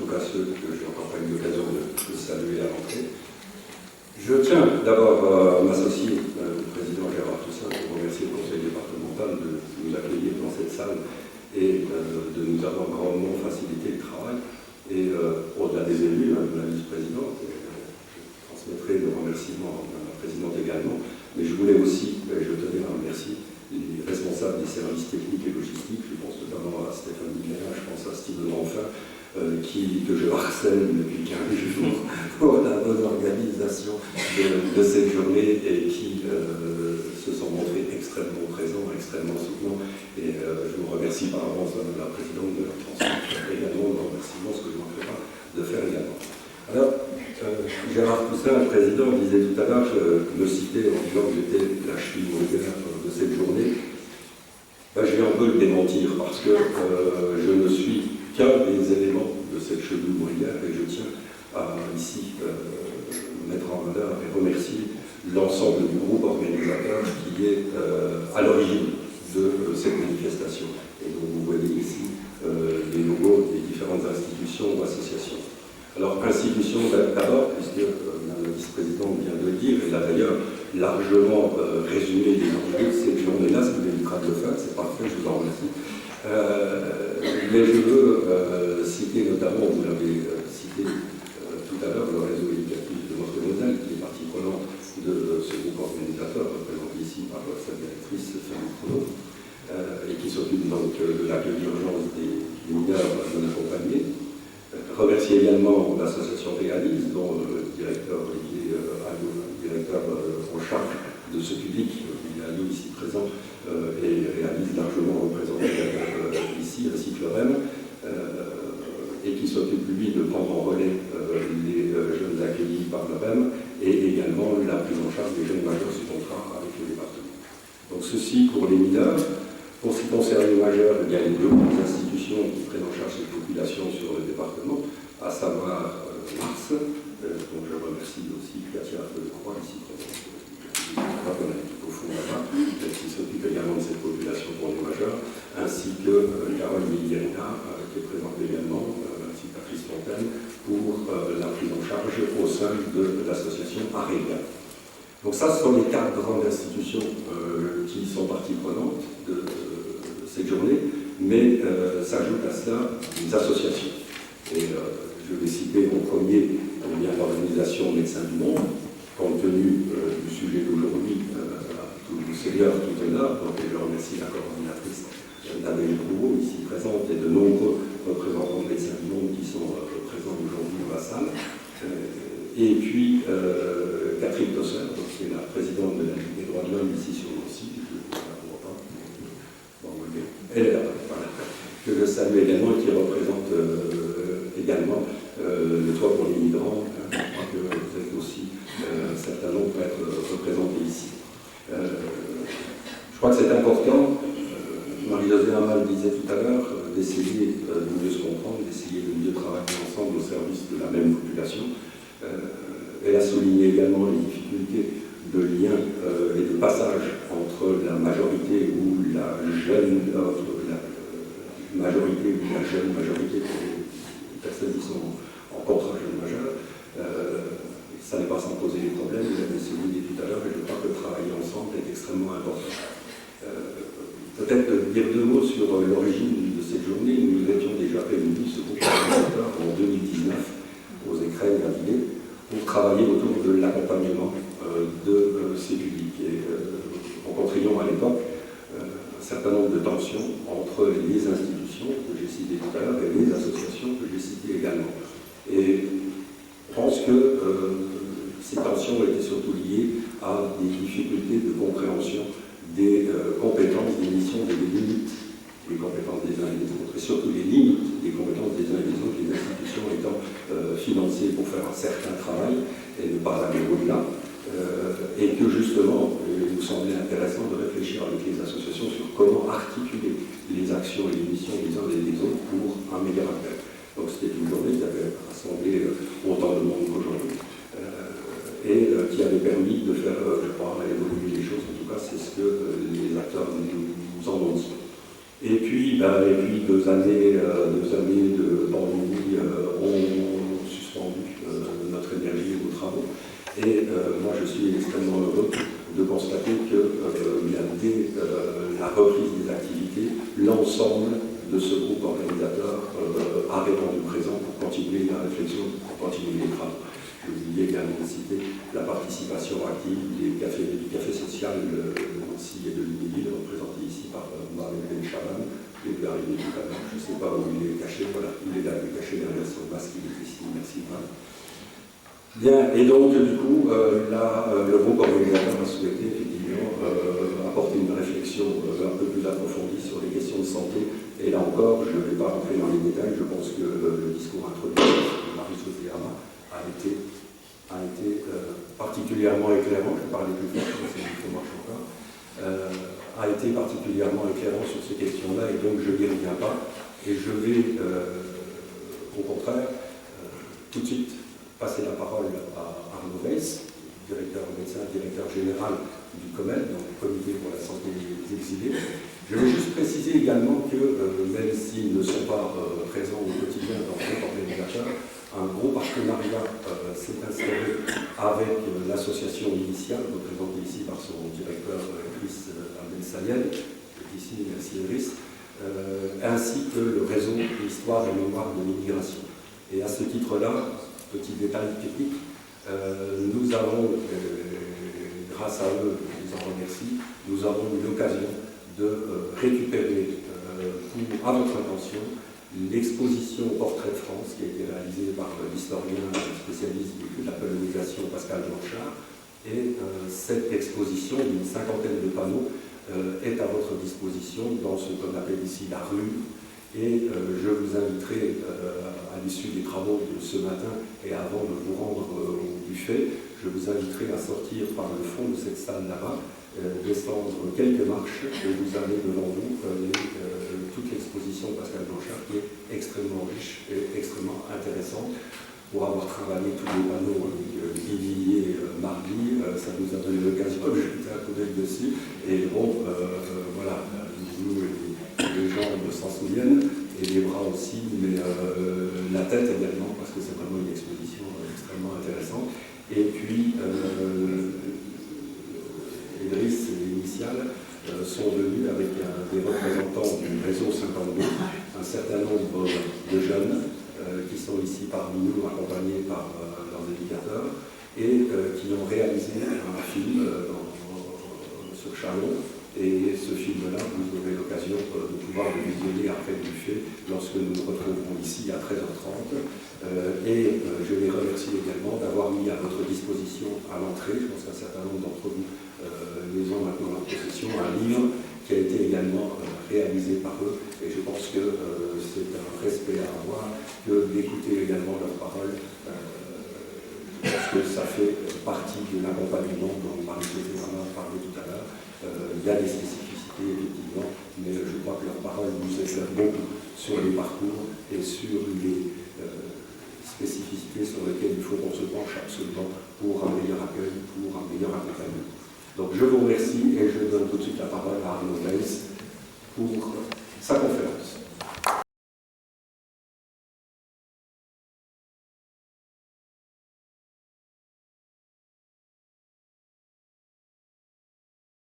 tout cas ceux que je n'ai encore pas eu l'occasion de saluer à l'entrée. Je tiens d'abord à m'associer au président Gérard Toussaint pour remercier le conseil départemental de nous accueillir dans cette salle et de nous avoir grandement facilité le travail. Et au-delà des élus, de la vice-présidente, je transmettrai le remerciement à la présidente également, mais je voulais aussi, je tenais à remercier les responsables des services techniques et logistiques, je pense notamment à Stéphane Miguelin, je pense à Steven Enfin, que je harcèle depuis 15 jours pour la bonne organisation de cette journée et qui se sont montrés extrêmement présents, extrêmement soutenants. Et je vous remercie par avance, Madame la Présidente, de leur transmettre également le remerciement, ce que je ne manquerai pas de faire également. Alors, Gérard Toussaint, le président, disait tout à l'heure, me citait en disant que j'étais la cheville ouvrière de cette journée. Ben, je vais un peu le démentir parce que je ne suis qu'un des éléments de cette cheville ouvrière et je tiens à ici mettre en valeur et remercier l'ensemble du groupe organisateur qui est à l'origine de cette manifestation. Et donc vous voyez ici les logos des différentes institutions ou associations. Alors, institution d'abord, puisque Mme la vice-présidente vient de le dire, et là d'ailleurs largement résumé les enjeux de cette journée-là, ce qui m'évitera de le faire, c'est parfait, je vous en remercie. Mais je veux citer notamment, vous l'avez cité tout à l'heure, le réseau éducatif de Moselle, qui est partie prenante de ce groupe organisateur, représenté ici par sa directrice, Fanny Pronot, et qui s'occupe donc de l'accueil d'urgence des mineurs non accompagnés. Remercier également l'association Réalise, dont le directeur Olivier Allot, directeur en charge de ce public, Olivier Allot ici présent, et Réalise largement représenté ici, ainsi que le REM, et qui s'occupe lui de prendre en relais les jeunes accueillis par le REM, et également la prise en charge des jeunes majeurs sous contrat avec le département. Donc ceci pour les mineurs. Pour ce qui concerne les majeurs, il y a les deux institutions qui prennent en charge cette population sur le département, à savoir Mars, dont je remercie aussi Katia Croix, ici présente, au fond là-bas, qui s'occupe également de cette population pour les majeurs, ainsi que Carole Miguelina, qui est présente également, ainsi que Patrice Fontaine, pour la prise en charge au sein de l'association Arélia. Donc ça, ce sont les quatre grandes institutions qui sont parties prenantes de cette journée, mais s'ajoutent à cela des associations. Et je vais citer en premier l'organisation Médecins du Monde, compte tenu du sujet d'aujourd'hui, tout le Seigneur tout honneur, donc je remercie la coordinatrice Nadège Rouault, ici présente, et de nombreux représentants de Médecins du Monde qui sont présents aujourd'hui dans la salle. Et puis Catherine Tosser, qui est la présidente de la Ligue des droits de l'homme ici sur le site, elle est là, voilà, que je salue également et qui représente également le toit pour les migrants. Je crois que vous êtes aussi un certain nombre pour être représentés ici. Je crois que c'est important, Marie-Josée Hamal disait tout à l'heure, d'essayer de mieux se comprendre, d'essayer de mieux travailler ensemble au service de la même population. Elle a souligné également les difficultés de lien et de passage entre la majorité ou la jeune majorité ou la jeune majorité pour les personnes qui sont en contrat jeune majeur. Ça n'est pas sans poser des problèmes, vous l'avez souligné tout à l'heure, et je crois que travailler ensemble est extrêmement important. Peut-être dire deux mots sur l'origine de cette journée. Nous étions déjà réunis, ce groupe organisateur, en 2019, aux Écrans à Villers, pour travailler autour de l'accompagnement de ces publics. Et rencontrions à l'époque un certain nombre de tensions entre les institutions que j'ai citées tout à l'heure et les associations que j'ai citées également. Et je pense que ces tensions étaient surtout liées à des difficultés de compréhension des compétences, des missions et des limites des compétences des uns et des autres, et surtout les limites des compétences des uns et des autres, les institutions étant financées pour faire un certain travail et ne pas aller au-delà, et que justement, il nous semblait intéressant de réfléchir avec les associations sur comment articuler les actions et les missions des uns et des autres pour un meilleur appel. Donc c'était une journée qui avait rassemblé autant de monde qu'aujourd'hui, et qui avait permis de faire, je crois, évoluer les choses. En tout cas, c'est ce que les acteurs nous en ont dit. Et puis 2 années de pandémie ont moi je suis extrêmement heureux de constater que dès la reprise des activités, l'ensemble de ce groupe organisateur a répondu présent pour continuer la réflexion, pour continuer les travaux. Je voulais également citer la participation active du café social de Nancy et de Lunéville, représenté ici par Mohamed Ben Chaban, qui est arrivé tout à l'heure. Je ne sais pas où il est caché, voilà, il est là, il est caché derrière son masque, il est ici, merci. Voilà. Bien, et donc du coup, le groupe organisateur a souhaité effectivement apporter une réflexion un peu plus approfondie sur les questions de santé. Et là encore, je ne vais pas rentrer dans les détails, je pense que le discours introductif de Marie-Josée Hama a été particulièrement éclairant, je vais parler plus fort, parce que c'est une marche encore, a été particulièrement éclairant sur ces questions-là, et donc je n'y reviens pas. Et je vais, au contraire, tout de suite passer la parole à Arnaud Weiss, médecin directeur général du COMED, donc le Comité pour la santé des exilés. Je veux juste préciser également que, même s'ils ne sont pas présents au quotidien dans le groupe organisateur, un gros partenariat s'est installé avec l'association initiale, représentée ici par son directeur Chris Abdel-Sayed, ici merci Iris, ainsi que le réseau Histoire et Mémoire de l'immigration. Et à ce titre-là, petit détail technique, nous avons, grâce à eux, je les en remercie, nous avons eu l'occasion de récupérer, à votre attention, l'exposition Portrait de France qui a été réalisée par l'historien spécialiste de la colonisation Pascal Blanchard. Et cette exposition d'une cinquantaine de panneaux est à votre disposition dans ce qu'on appelle ici la rue. Et je vous inviterai, à l'issue des travaux de ce matin et avant de vous rendre au buffet, je vous inviterai à sortir par le fond de cette salle là-bas, descendre quelques marches et vous avez devant vous toute l'exposition Pascal Blanchard qui est extrêmement riche et extrêmement intéressante. Pour avoir travaillé tous les panneaux Guy mardi, ça nous a donné l'occasion de jeter un coup d'œil dessus. Et bon, voilà, nous, les jambes s'en souviennent, et les bras aussi, mais la tête également, parce que c'est vraiment une exposition extrêmement intéressante. Et puis, Idriss et l'initiale sont venus avec des représentants du réseau 52, un certain nombre de jeunes qui sont ici parmi nous, accompagnés par leurs éducateurs, et qui ont réalisé un film sur Chalon. Et ce film-là, vous aurez l'occasion de pouvoir le visionner après le buffet lorsque nous nous retrouverons ici à 13h30. Je les remercie également d'avoir mis à votre disposition à l'entrée, je pense qu'un certain nombre d'entre vous les ont maintenant en possession, un livre qui a été également réalisé par eux. Et je pense que c'est un respect à avoir que d'écouter également leurs paroles. Je pense que ça fait partie de l'accompagnement dont Marie-Josée parlait tout à l'heure. Il y a des spécificités, effectivement, mais je crois que leurs paroles nous éclairent beaucoup sur les parcours et sur les spécificités sur lesquelles il faut qu'on se penche absolument pour un meilleur accueil, pour un meilleur accompagnement. Donc je vous remercie et je donne tout de suite la parole à Arnaud Weiss pour sa conférence.